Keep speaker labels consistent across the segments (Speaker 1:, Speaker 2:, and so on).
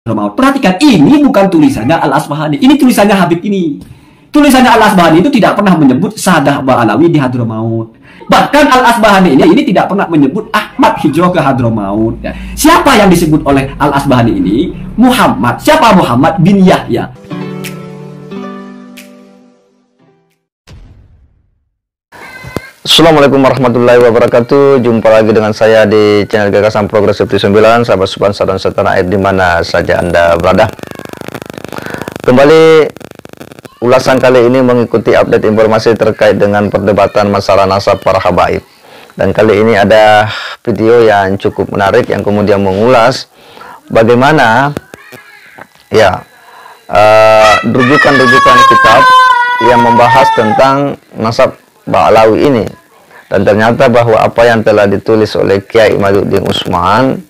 Speaker 1: Hadramaut. Perhatikan, ini bukan tulisannya Al-Asbahani. Ini tulisannya Habib ini. Tulisannya Al-Asbahani itu tidak pernah menyebut Sadah Ba'alawi di Hadramaut. Bahkan Al-Asbahani ini tidak pernah menyebut Ahmad hijrah ke Hadramaut. Ya. Siapa yang disebut oleh Al-Asbahani ini? Muhammad. Siapa Muhammad bin Yahya?
Speaker 2: Assalamualaikum warahmatullahi wabarakatuh. Jumpa lagi dengan saya di channel Gagasan Progresif 9, sahabat sebangsa dan setanah air di mana saja Anda berada. Kembali ulasan kali ini mengikuti update informasi terkait dengan perdebatan masalah nasab para habaib. Dan kali ini ada video yang cukup menarik yang kemudian mengulas bagaimana ya rujukan-rujukan kitab yang membahas tentang nasab Ba'alawi ini. Dan ternyata bahwa apa yang telah ditulis oleh Kiai Imaduddin Usman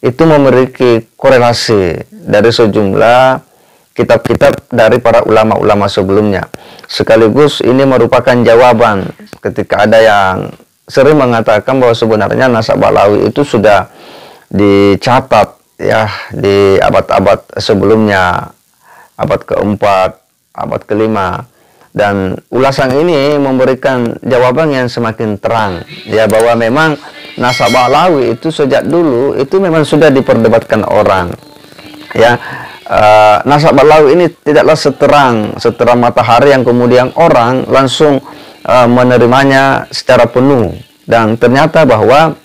Speaker 2: itu memiliki korelasi dari sejumlah kitab-kitab dari para ulama-ulama sebelumnya. Sekaligus ini merupakan jawaban ketika ada yang sering mengatakan bahwa sebenarnya nasab Ba'alawi itu sudah dicatat ya di abad-abad sebelumnya, abad keempat, abad kelima. Dan ulasan ini memberikan jawaban yang semakin terang ya, bahwa memang nasab Ba'alawi itu sejak dulu itu memang sudah diperdebatkan orang ya. Nasab Ba'alawi ini tidaklah seterang matahari yang kemudian orang langsung menerimanya secara penuh. Dan ternyata bahwa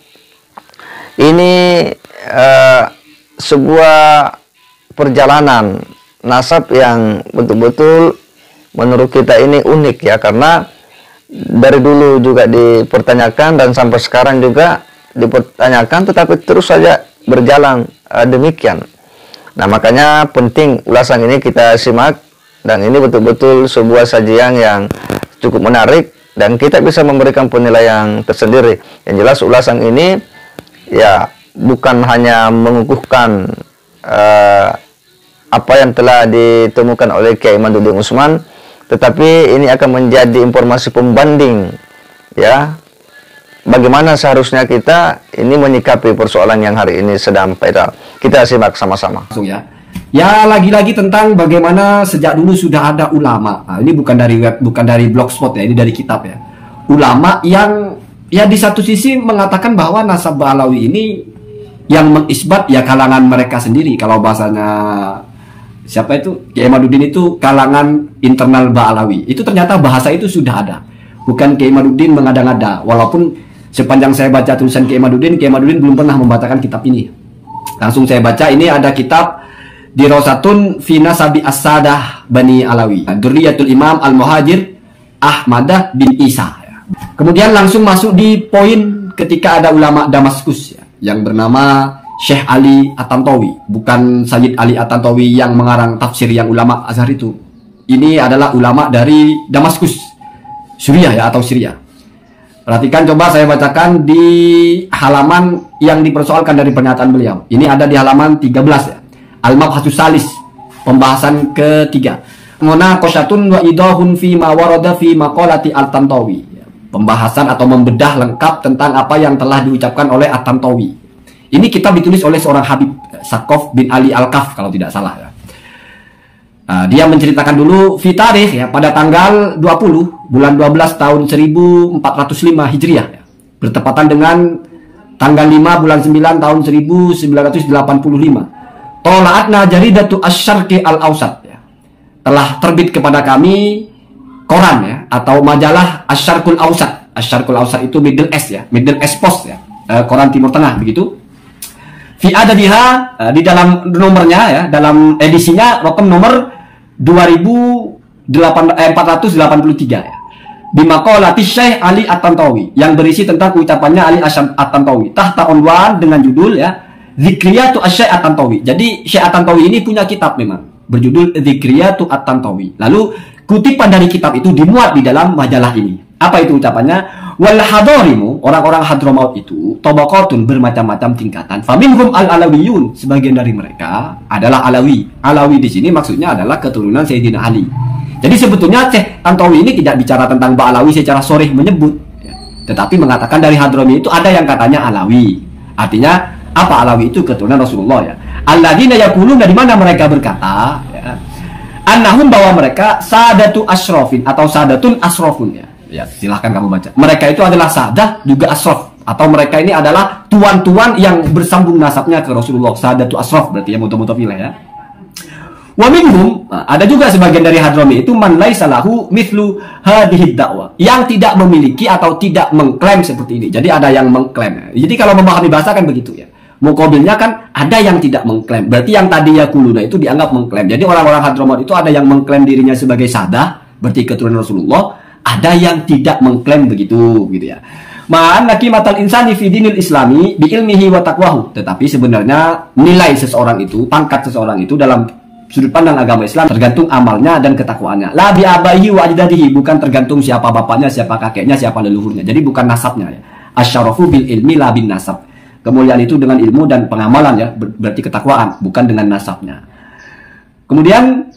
Speaker 2: ini sebuah perjalanan nasab yang betul-betul menurut kita ini unik ya, karena dari dulu juga dipertanyakan dan sampai sekarang juga dipertanyakan, tetapi terus saja berjalan demikian. Nah, makanya penting ulasan ini kita simak, dan ini betul-betul sebuah sajian yang cukup menarik dan kita bisa memberikan penilaian tersendiri. Yang jelas ulasan ini ya bukan hanya mengukuhkan apa yang telah ditemukan oleh Kiai Imaduddin Usman, tetapi ini akan menjadi informasi pembanding ya, bagaimana seharusnya kita ini menyikapi persoalan yang hari ini sedang viral. Kita simak sama-sama.
Speaker 1: Langsung ya. Ya, lagi-lagi tentang bagaimana sejak dulu sudah ada ulama. Nah, ini bukan dari web, bukan dari blogspot ya, ini dari kitab ya. Ulama yang ya di satu sisi mengatakan bahwa nasab Ba'alawi ini yang mengisbat ya kalangan mereka sendiri. Kalau bahasanya siapa itu? Kiai Imaduddin itu kalangan internal Ba'alawi. Itu ternyata bahasa itu sudah ada. Bukan Kiai Imaduddin mengada-ngada. Walaupun sepanjang saya baca tulisan Kiai Imaduddin belum pernah membacakan kitab ini. Langsung saya baca, ini ada kitab Dirosatun fi Nasabi As-Sadah Bani Alawi, Dzurriyyatul Imam Al-Muhajir Ahmadah bin Isa. Kemudian langsung masuk di poin ketika ada ulama Damaskus ya, yang bernama Syekh Ali At-Tantawi, bukan Sayyid Ali At-Tantawi yang mengarang tafsir yang ulama Azhar itu. Ini adalah ulama dari Damaskus, Suriah ya, atau Syria. Perhatikan, coba saya bacakan di halaman yang dipersoalkan dari pernyataan beliau. Ini ada di halaman 13 ya. Al-Mabhasus Salis, pembahasan ketiga. Munaqashatun wa idahun fi ma warada fi maqalati At-Tantawi. Pembahasan atau membedah lengkap tentang apa yang telah diucapkan oleh At-Tantawi. Ini kitab ditulis oleh seorang Habib, Sakof bin Ali Al-Kaf kalau tidak salah ya. Dia menceritakan dulu fitarikh ya, pada tanggal 20 bulan 12 tahun 1405 Hijriah ya, bertepatan dengan tanggal 5 bulan 9 tahun 1985. Tola'atna jaridatu Asy-Syarqi Al-Awsat ya. Telah terbit kepada kami koran ya, atau majalah Asy-Syarqul Awsat. Asy-Syarqul Awsat itu Middle East ya, Middle East Post ya, koran Timur Tengah begitu. Fi adadiha, di dalam nomornya ya, dalam edisinya rokam nomor 2483 ya. Bimaqalati Syekh Ali At-Tantawi, yang berisi tentang ucapannya Ali At-Tantawi. Tahta unwan dengan judul ya Dzikriyatu Asy-Syekh At-Tantawi. Jadi Syekh At-Tantawi ini punya kitab memang berjudul Dzikriyatu At-Tantawi. Lalu kutipan dari kitab itu dimuat di dalam majalah ini. Apa itu ucapannya? Wal hadarimu, orang-orang Hadramaut itu tabaqatun, bermacam-macam tingkatan. Faminhum al-alawiyun, sebagian dari mereka adalah Alawi. Alawi di sini maksudnya adalah keturunan Sayyidina Ali. Jadi sebetulnya Syekh Tantawi ini tidak bicara tentang Ba'alawi secara sharih menyebut ya, tetapi mengatakan dari Hadrami itu ada yang katanya Alawi. Artinya apa Alawi itu keturunan Rasulullah ya. Alladzina yaquluna, di mana mereka berkata, ya, annahum, bahwa mereka sadatu asrofin atau sadatun asrofun, ya. Ya, silahkan kamu baca. Mereka itu adalah sadah juga asrof, atau mereka ini adalah tuan-tuan yang bersambung nasabnya ke Rasulullah. Sadatu asrof berarti ya, mutofilah ya. Wa minhum, ada juga sebagian dari Hadrami itu man laisa lahu mithlu hadhihi da'wah, yang tidak memiliki atau tidak mengklaim seperti ini. Jadi ada yang mengklaim. Jadi kalau memahami bahasa kan begitu ya. Muqabilnya kan ada yang tidak mengklaim. Berarti yang tadi ya kuluna itu dianggap mengklaim. Jadi orang-orang Hadramaut itu ada yang mengklaim dirinya sebagai sadah, berarti keturunan Rasulullah. Ada yang tidak mengklaim begitu, gitu ya. Ma'an nakimatal insani fi dinil islami bi ilmihi wa taqwahu. Tetapi sebenarnya nilai seseorang itu, pangkat seseorang itu dalam sudut pandang agama Islam tergantung amalnya dan ketakwaannya. La bi abaihi wa ajdadihi, bukan tergantung siapa bapaknya, siapa kakeknya, siapa leluhurnya. Jadi bukan nasabnya ya. Asyarafu bil ilmi la bin nasab. Kemuliaan itu dengan ilmu dan pengamalan ya, berarti ketakwaan, bukan dengan nasabnya. Kemudian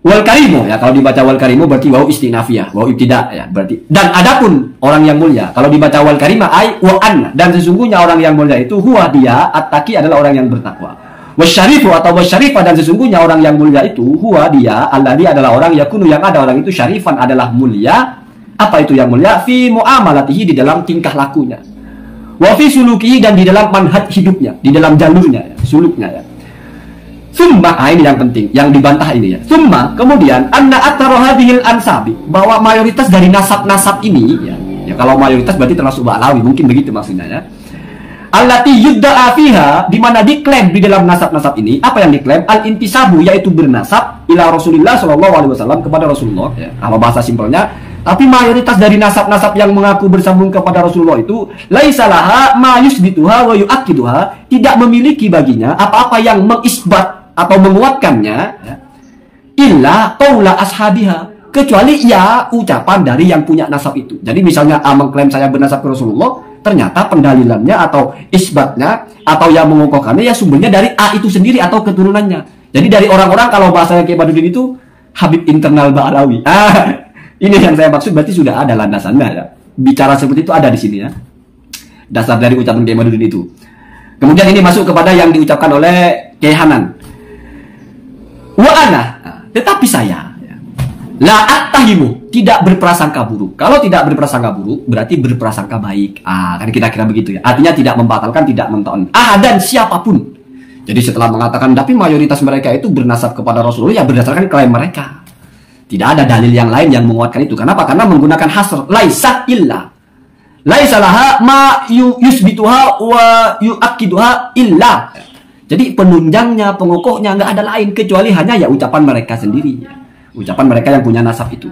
Speaker 1: wal karimu ya, kalau dibaca wal karimu berarti wau istinafiyah, wau ibtida ya, berarti. Dan adapun orang yang mulia, kalau dibaca wal karima ai wa anna, dan sesungguhnya orang yang mulia itu huwa, dia attaqi, adalah orang yang bertakwa. Wasyarifu atau wasyarifah, dan sesungguhnya orang yang mulia itu huwa, dia alladzi, adalah orang yakunu, yang ada orang itu syarifan, adalah mulia. Apa itu yang mulia? Fi muamalatihi, di dalam tingkah lakunya. Wa fi sulukihi, dan di dalam manhaj hidupnya, di dalam jalurnya ya, suluknya ya. Summa, ini yang penting, yang dibantah ini ya. Summa, kemudian anna aktsaru hadhil ansabi, bahwa mayoritas dari nasab-nasab ini ya, ya kalau mayoritas berarti termasuk Ba'alawi, mungkin begitu maksudnya ya. Allati yudda'a fiha, di mana diklaim di dalam nasab-nasab ini, apa yang diklaim? Al-intisabu, yaitu bernasab ila Rasulillah sallallahu alaihi wasallam, kepada Rasulullah ya. Kalau bahasa simpelnya, tapi mayoritas dari nasab-nasab yang mengaku bersambung kepada Rasulullah itu laisa laha ma yusbituha wa yu'akkiduha, tidak memiliki baginya apa-apa yang mengisbat atau menguatkannya ya, illa qaula ashabiha, kecuali ya ucapan dari yang punya nasab itu. Jadi misalnya A mengklaim saya bernasab ke Rasulullah, ternyata pendalilannya atau isbatnya atau yang mengokohkannya ya sumbernya dari A itu sendiri atau keturunannya. Jadi dari orang-orang, kalau bahasanya Kiai Badruddin itu Habib internal Ba'alawi. Ini yang saya maksud, berarti sudah ada landasannya ya. Bicara seperti itu ada di sini ya. Dasar dari ucapan Kiai Badruddin itu. Kemudian ini masuk kepada yang diucapkan oleh Kiai Hanan. Wa ana, tetapi saya la attahimu, tidak berprasangka buruk. Kalau tidak berprasangka buruk berarti berprasangka baik. Kan kira-kira begitu ya. Artinya tidak membatalkan, tidak menton. Dan siapapun. Jadi setelah mengatakan tapi mayoritas mereka itu bernasab kepada Rasulullah, ya berdasarkan klaim mereka. Tidak ada dalil yang lain yang menguatkan itu. Kenapa? Karena menggunakan hasr, laisa illa. Laisa laha ma yusbituha wa yu'akkiduha illa. Jadi penunjangnya, pengokohnya nggak ada lain kecuali hanya ya ucapan mereka sendiri ya. Ucapan mereka yang punya nasab itu.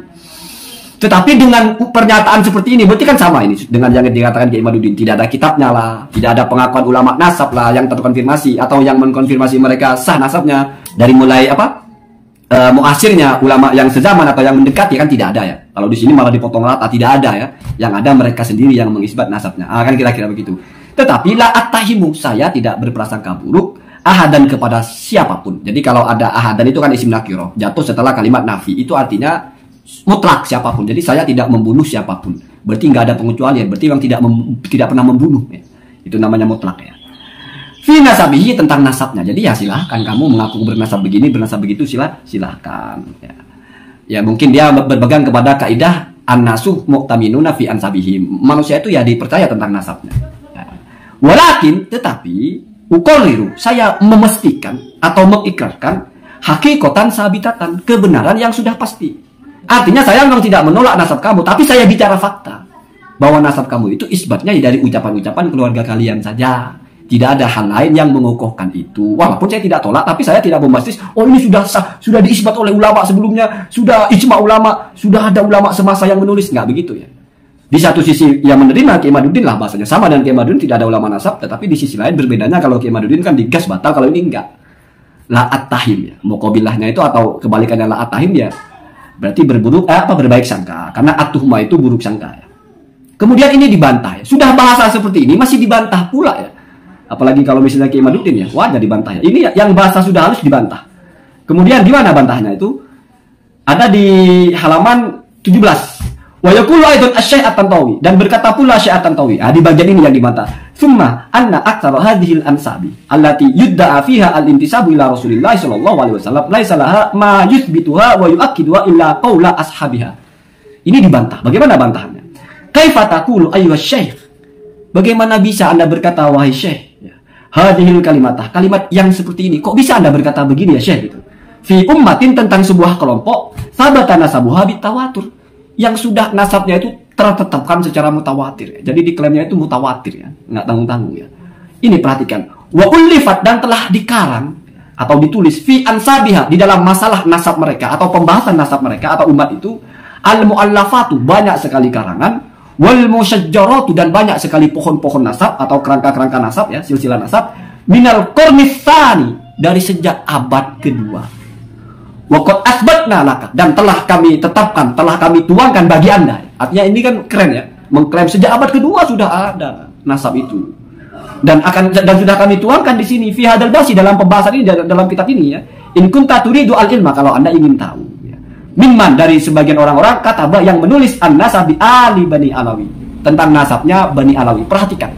Speaker 1: Tetapi dengan pernyataan seperti ini berarti kan sama ini dengan yang dikatakan Kiai Badruddin, tidak ada kitabnya lah, tidak ada pengakuan ulama nasab lah yang terkonfirmasi atau yang mengkonfirmasi mereka sah nasabnya dari mulai muasirnya, ulama yang sezaman atau yang mendekati, kan tidak ada ya. Kalau di sini malah dipotong rata, tidak ada ya. Yang ada mereka sendiri yang mengisbat nasabnya. Kan kira-kira begitu. Tetapi la attahimu, saya tidak berprasangka buruk ahadan kepada siapapun. Jadi kalau ada ahadan itu kan isim nakirah, jatuh setelah kalimat nafi, itu artinya mutlak siapapun. Jadi saya tidak membunuh siapapun. Berarti nggak ada pengecualian. Berarti yang tidak pernah membunuh ya. Itu namanya mutlak ya. Fi nasabihi, tentang nasabnya. Jadi ya silahkan kamu mengaku bernasab begini, bernasab begitu, silahkan ya. Ya mungkin dia berpegang kepada kaidah an-nasuh mu'taminuna fi ansabihim. Manusia itu ya dipercaya tentang nasabnya. Ya. Walakin, tetapi uqarriru, saya memastikan atau mengikrarkan hakikatan sabitatan, kebenaran yang sudah pasti. Artinya saya memang tidak menolak nasab kamu, tapi saya bicara fakta bahwa nasab kamu itu isbatnya dari ucapan-ucapan keluarga kalian saja. Tidak ada hal lain yang mengokohkan itu. Walaupun saya tidak tolak, tapi saya tidak membahas, oh ini sudah sah, sudah diisbat oleh ulama sebelumnya, sudah ijma ulama, sudah ada ulama semasa yang menulis. Nggak begitu ya. Di satu sisi yang menerima Kiai Badruddin lah bahasanya sama dengan Kiai Badruddin, tidak ada ulama nasab, tetapi di sisi lain berbedanya kalau Kiai Badruddin kan digas batal, kalau ini enggak. La at-tahim ya. Muqabilahnya itu atau kebalikannya la at-tahim ya. Berarti berbaik sangka, karena at-tuhma itu buruk sangka ya. Kemudian ini dibantah ya. Sudah bahasa seperti ini masih dibantah pula ya. Apalagi kalau misalnya Kiai Badruddin ya, wajar dibantah ya. Ini yang bahasa sudah halus dibantah. Kemudian gimana bantahnya itu? Ada di halaman 17. Wa yaqulu aidan asy-Syekh At-Tantawi, dan berkata pula Syekh At-Tantawi. Di bagian ini yang dibantah. Thumma anna aktsara hadhil ansabi allati yudda'a fiha al-intisabu ila Rasulillah sallallahu alaihi wasallam laisa laha ma yuthbituha wa yu'akkiduha illa qaula ashabiha. Ini dibantah. Bagaimana bantahannya? Kaifa taqulu ayyuha syekh? Bagaimana bisa Anda berkata wahai syekh? Hadhil kalimatah, kalimat yang seperti ini. Kok bisa Anda berkata begini ya syekh gitu? Fi ummatin, tentang sebuah kelompok, sabata nasabuha bitawatur, yang sudah nasabnya itu tertetapkan secara mutawatir. Jadi diklaimnya itu mutawatir ya, nggak tanggung-tanggung ya. Ini perhatikan. Wa ulifat, dan telah dikarang atau ditulis fi ansabiha, di dalam masalah nasab mereka atau pembahasan nasab mereka atau umat itu, al muallafatu, banyak sekali karangan, wal musyajjaratu, dan banyak sekali pohon-pohon nasab atau kerangka-kerangka nasab ya, silsilah nasab, minal qarnis tsani, dari sejak abad kedua. Waqad asbatna laka, dan telah kami tetapkan, telah kami tuangkan bagi Anda. Artinya ini kan keren ya, mengklaim sejak abad kedua sudah ada nasab itu. Dan sudah kami tuangkan di sini fi hadal basi, dalam pembahasan ini, dalam kitab ini ya. In kunta turidu al ilma, kalau Anda ingin tahu ya. Mimman, dari sebagian orang-orang kataba, yang menulis an-nasabi ali Bani Alawi, tentang nasabnya Bani Alawi. Perhatikan.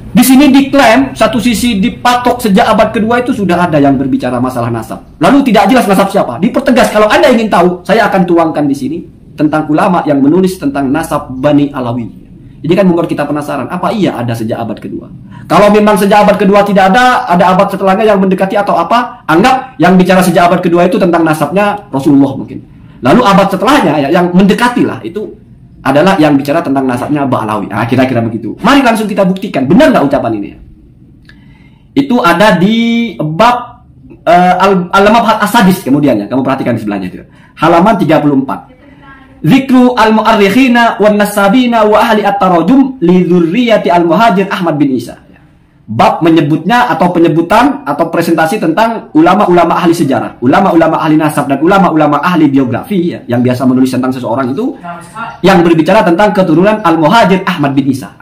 Speaker 1: Di sini diklaim, satu sisi dipatok sejak abad kedua itu sudah ada yang berbicara masalah nasab. Lalu tidak jelas nasab siapa. Dipertegas, kalau Anda ingin tahu, saya akan tuangkan di sini tentang ulama yang menulis tentang nasab Bani Alawi. Jadi kan membuat kita penasaran, apa iya ada sejak abad kedua? Kalau memang sejak abad kedua tidak ada abad setelahnya yang mendekati atau apa? Anggap yang bicara sejak abad kedua itu tentang nasabnya Rasulullah mungkin. Lalu abad setelahnya ya, yang mendekati lah itu adalah yang bicara tentang nasabnya Ba'alawi. Nah, kira-kira begitu. Mari langsung kita buktikan. Benar nggak ucapan ini? Itu ada di bab Al-Mabhat As-Sadis kemudian ya. Kamu perhatikan di sebelahnya itu. Halaman 34. Zikru al-mu'arrikhina wan nasabina wa ahli at-tarajum li dzurriyyati al-muhajir Ahmad bin Isa. Bab menyebutnya atau penyebutan atau presentasi tentang ulama-ulama ahli sejarah, ulama-ulama ahli nasab, dan ulama-ulama ahli biografi ya, yang biasa menulis tentang seseorang itu, yang berbicara tentang keturunan Al-Muhajir Ahmad bin Isa.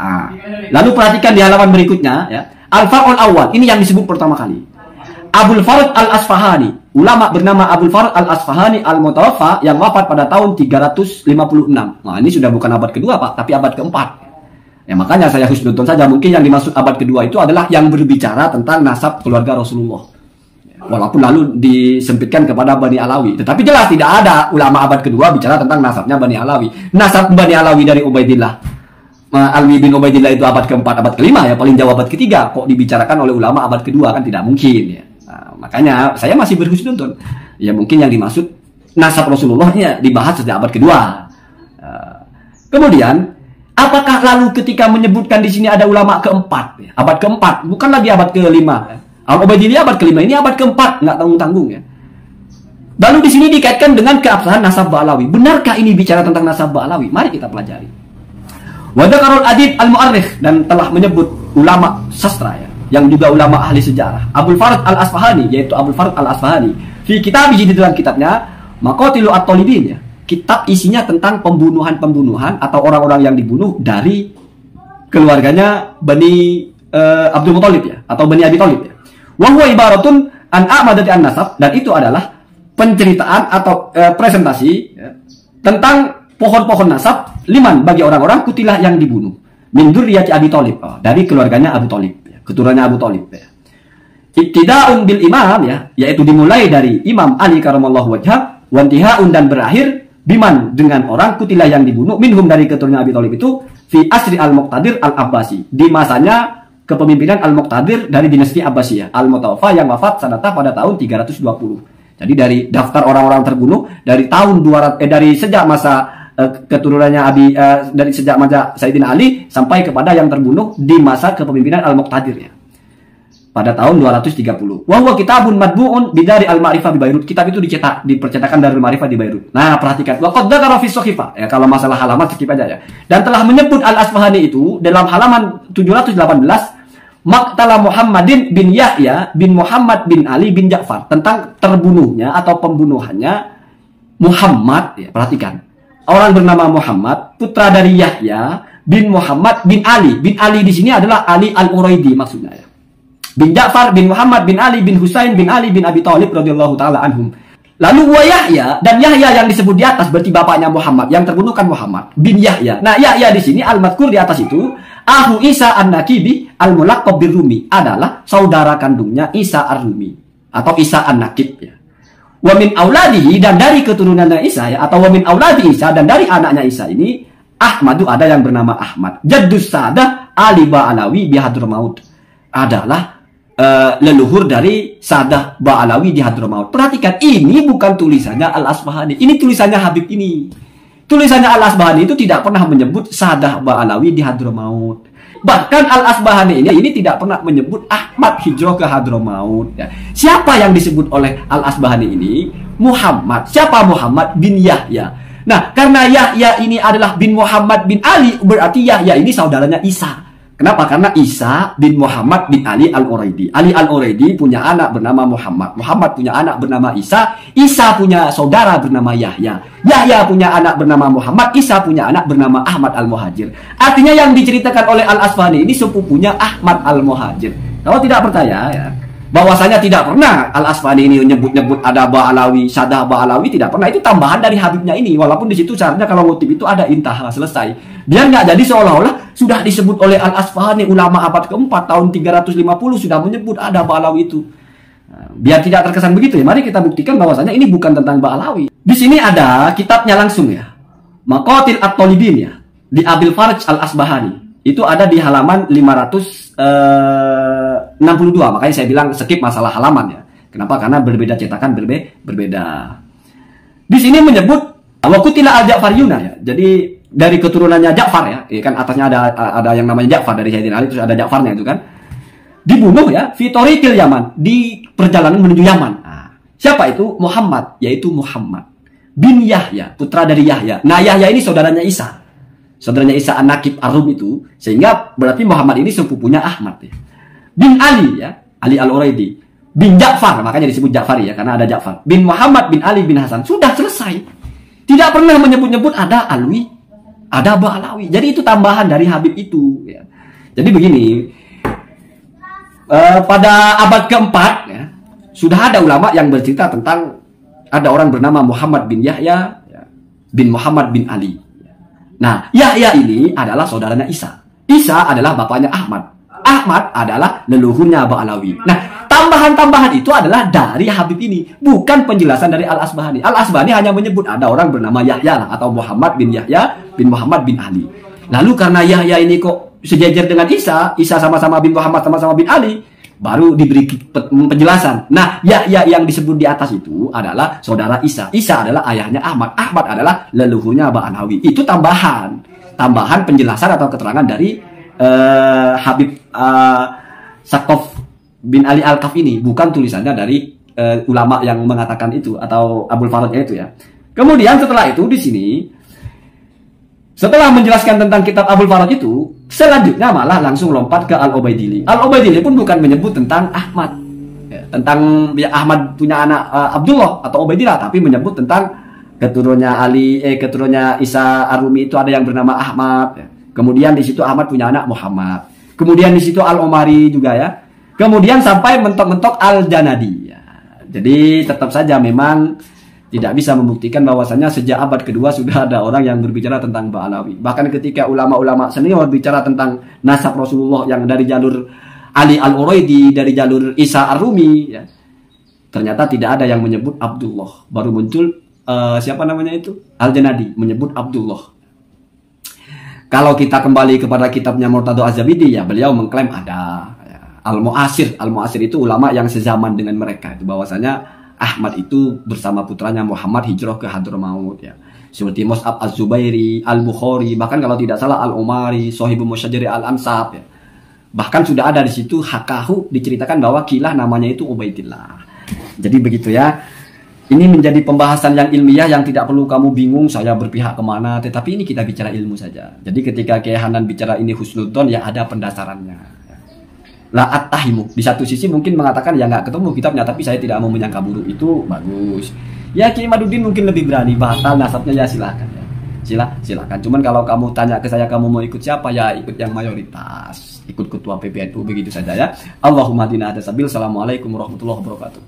Speaker 1: Lalu perhatikan di halaman berikutnya ya, Al-Far'ul Awwal, ini yang disebut pertama kali. Abul Farad Al-Asfahani, ulama bernama Abul Farad Al-Asfahani Al-Mutawaffa, yang wafat pada tahun 356. Nah, ini sudah bukan abad kedua Pak, tapi abad keempat. Ya, makanya saya husnudon saja, mungkin yang dimaksud abad kedua itu adalah yang berbicara tentang nasab keluarga Rasulullah. Walaupun lalu disempitkan kepada Bani Alawi. Tetapi jelas tidak ada ulama abad kedua bicara tentang nasabnya Bani Alawi. Nasab Bani Alawi dari Ubaidillah, Alwi bin Ubaidillah itu abad keempat, abad kelima ya, paling jauh abad ketiga. Kok dibicarakan oleh ulama abad kedua, kan tidak mungkin ya. Nah, makanya saya masih berhusnudon. Ya mungkin yang dimaksud nasab Rasulullah ya dibahas sejak abad kedua. Kemudian apakah lalu ketika menyebutkan di sini ada ulama keempat, ya, abad keempat, bukan lagi abad kelima. Ya. Al-Ubaidillah abad kelima, ini abad keempat, nggak tanggung-tanggung ya. Lalu di sini dikaitkan dengan keabsahan nasab Ba'alawi. Benarkah ini bicara tentang nasab Ba'alawi? Mari kita pelajari. Wadzakarul adib al-mu'arrikh, dan telah menyebut ulama sastra ya, yang juga ulama ahli sejarah. Abul Farad Al-Asfahani, yaitu Abul Farad Al-Asfahani. Di kitab di dalam kitabnya Maqatilu at-Talibin ya. Kitab isinya tentang pembunuhan-pembunuhan atau orang-orang yang dibunuh dari keluarganya Bani Abdul Muthalib ya, atau Bani Abi Thalib ya. Wa huwa ibaratun an a'madati an-nasab, dan itu adalah penceritaan atau presentasi ya, tentang pohon-pohon nasab liman, bagi orang-orang kutilah yang dibunuh min dzurriyyati Abi Thalib, dari keluarganya Abu Thalib ya, keturunannya Abu Thalib ya. Ibtida'un bil imam ya, yaitu dimulai dari Imam Ali karamallahu wajhah, wa intihaun, dan berakhir biman, dengan orang kutilah yang dibunuh minhum, dari keturunan Abi Thalib itu, fi asri al-Muqtadir al-Abbasi, di masanya kepemimpinan al-Muqtadir dari dinasti Abbasiyah al-Mutawaffa, yang wafat sanata pada tahun 320. Jadi dari daftar orang-orang terbunuh dari tahun 200 dari sejak masa keturunannya dari sejak masa Sayyidina Ali sampai kepada yang terbunuh di masa kepemimpinan al-Muqtadir ya, pada tahun 230. Wa huwa kitabun madbu'un bidari al-Ma'rifah di Beirut. Kitab itu dipercetakan dari Al-Ma'rifah di Beirut. Nah, perhatikan. Wa qad dzakara fi Sahifa. Ya, kalau masalah halaman skip aja ya. Dan telah menyebut Al-Asfahani itu dalam halaman 718 Maqtala Muhammadin bin Yahya bin Muhammad bin Ali bin Ja'far, tentang terbunuhnya atau pembunuhannya Muhammad ya, perhatikan. Orang bernama Muhammad, putra dari Yahya bin Muhammad bin Ali. Bin Ali di sini adalah Ali Al-Uraidi maksudnya ya. Bin Ja'far bin Muhammad bin Ali bin Husain bin Ali bin Abi Thalib radhiyallahu taala anhum. Lalu wa Yahya, dan Yahya yang disebut di atas berarti bapaknya Muhammad, yang terbunuh kan Muhammad bin Yahya. Nah, Yahya di sini al-madkur di atas itu Ahu Isa An-Nakibi al-Mulaqab bir-Rumi adalah saudara kandungnya Isa Ar-Rumi atau Isa An-Nakib ya. Wa min auladihi, dan dari keturunannya Isa ya, atau wa min auladi Isa, dan dari anaknya Isa ini Ahmadu, ada yang bernama Ahmad. Jaddus Sadah Ali Ba'alawi bi Hadramaut adalah leluhur dari Sadah Ba'alawi di Hadramaut. Perhatikan, ini bukan tulisannya Al-Asbahani, ini tulisannya Habib ini. Tulisannya Al-Asbahani itu tidak pernah menyebut Sadah Ba'alawi di Hadramaut. Bahkan Al-Asbahani ini tidak pernah menyebut Ahmad hijrah ke Hadramaut ya. Siapa yang disebut oleh Al-Asbahani ini? Muhammad. Siapa? Muhammad bin Yahya. Nah, karena Yahya ini adalah bin Muhammad bin Ali, berarti Yahya ini saudaranya Isa. Kenapa? Karena Isa bin Muhammad bin Ali Al-Uraidi. Ali Al-Uraidi punya anak bernama Muhammad. Muhammad punya anak bernama Isa. Isa punya saudara bernama Yahya. Yahya punya anak bernama Muhammad. Isa punya anak bernama Ahmad Al-Muhajir. Artinya yang diceritakan oleh Al-Asbahani ini sepupunya Ahmad Al-Muhajir. Kalau tidak percaya ya, bahwasanya tidak pernah Al-Asbahani ini nyebut-nyebut ada Ba'alawi, Sadah Ba'alawi, tidak pernah. Itu tambahan dari Habibnya ini. Walaupun di situ caranya kalau ngutip itu ada intaha, selesai. Biar nggak jadi seolah-olah sudah disebut oleh Al-Asbahani, ulama abad keempat tahun 350 sudah menyebut ada Ba'alawi itu. Nah, biar tidak terkesan begitu ya, mari kita buktikan bahwasanya ini bukan tentang Ba'alawi. Di sini ada kitabnya langsung ya, Maqatil At-Talibin ya, di Abil Farj Al-Asbahani. Itu ada di halaman 562, makanya saya bilang skip masalah halaman ya. Kenapa? Karena berbeda cetakan, berbeda. Di sini menyebut Waqutila al-Ja'fariyuna ya. Jadi dari keturunannya Ja'far ya, kan atasnya ada yang namanya Ja'far dari Sayyidina Ali, terus ada Ja'farnya itu kan. Dibunuh ya, fi tariqil Yaman, di perjalanan menuju Yaman. Nah, siapa itu? Muhammad, yaitu Muhammad bin Yahya, putra dari Yahya. Nah, Yahya ini saudaranya Isa. Saudaranya Isa An-Nakib Ar-Rum itu, sehingga berarti Muhammad ini sepupunya Ahmad ya. Bin Ali ya, Ali Al-Uraidi. Bin Ja'far, makanya disebut Ja'fari ya, karena ada Ja'far. Bin Muhammad bin Ali bin Hasan. Sudah selesai. Tidak pernah menyebut-nyebut ada Alwi, ada Ba'alawi. Jadi itu tambahan dari Habib itu ya. Jadi begini, pada abad keempat ya, sudah ada ulama yang bercerita tentang ada orang bernama Muhammad bin Yahya ya, bin Muhammad bin Ali. Nah, Yahya ini adalah saudaranya Isa. Isa adalah bapaknya Ahmad. Ahmad adalah leluhurnya Ba'alawi. Nah, tambahan-tambahan itu adalah dari Habib ini, bukan penjelasan dari Al-Asbahani. Al-Asbahani hanya menyebut ada orang bernama Yahya lah, atau Muhammad bin Yahya bin Muhammad bin Ali. Lalu karena Yahya ini kok sejajar dengan Isa, Isa sama-sama bin Muhammad, sama-sama bin Ali, baru diberi penjelasan. Nah, Yahya yang disebut di atas itu adalah saudara Isa. Isa adalah ayahnya Ahmad. Ahmad adalah leluhurnya Ba'alawi. Itu tambahan penjelasan atau keterangan dari Habib Sakof bin Ali Al-Kaf ini, bukan tulisannya dari ulama yang mengatakan itu atau Abul Faradnya itu ya. Kemudian setelah itu di sini, setelah menjelaskan tentang kitab Abul Farad itu, selanjutnya malah langsung lompat ke Al-Ubaidili. Al-Ubaidili pun bukan menyebut tentang Ahmad ya, tentang ya, Ahmad punya anak Abdullah atau Ubaidillah, tapi menyebut tentang keturunannya Isa Ar-Rumi itu ada yang bernama Ahmad ya. Kemudian di situ Ahmad punya anak Muhammad. Kemudian di situ Al-Umari juga ya. Kemudian sampai mentok-mentok Al-Janadi ya. Jadi tetap saja memang tidak bisa membuktikan bahwasannya sejak abad kedua sudah ada orang yang berbicara tentang Ba'alawi. Bahkan ketika ulama-ulama senior bicara tentang nasab Rasulullah yang dari jalur Ali Al-Uraidi, dari jalur Isa Ar-Rumi ya, ternyata tidak ada yang menyebut Abdullah. Baru muncul siapa namanya itu? Al-Janadi menyebut Abdullah. Kalau kita kembali kepada kitabnya Murtado Az-Zabidi ya, beliau mengklaim ada ya, Al-Mu'asir. Al-Mu'asir itu ulama yang sezaman dengan mereka. Itu bahwasanya Ahmad itu bersama putranya Muhammad hijrah ke Hadramaut ya. Seperti Mus'ab Az-Zubairi, Al-Bukhari, bahkan kalau tidak salah Al-Umari, Sohibu Musyajiri Al-Ansab ya. Bahkan sudah ada di situ hakahu diceritakan bahwa kilah namanya itu Ubaidillah. Jadi begitu ya. Ini menjadi pembahasan yang ilmiah yang tidak perlu kamu bingung saya berpihak kemana, tetapi ini kita bicara ilmu saja. Jadi ketika Kiai Hanan bicara ini husnudzon ya ada pendasarannya. La at-tahimu, di satu sisi mungkin mengatakan ya nggak ketemu kitabnya, tapi saya tidak mau menyangka buruk, itu bagus. Ya Kiai Madudin mungkin lebih berani, batal nasabnya ya silakan ya. Silakan. Cuman kalau kamu tanya ke saya kamu mau ikut siapa, ya ikut yang mayoritas, ikut ketua PBNU begitu saja ya. Allahumma hadina hada sabil. Assalamualaikum warahmatullahi wabarakatuh.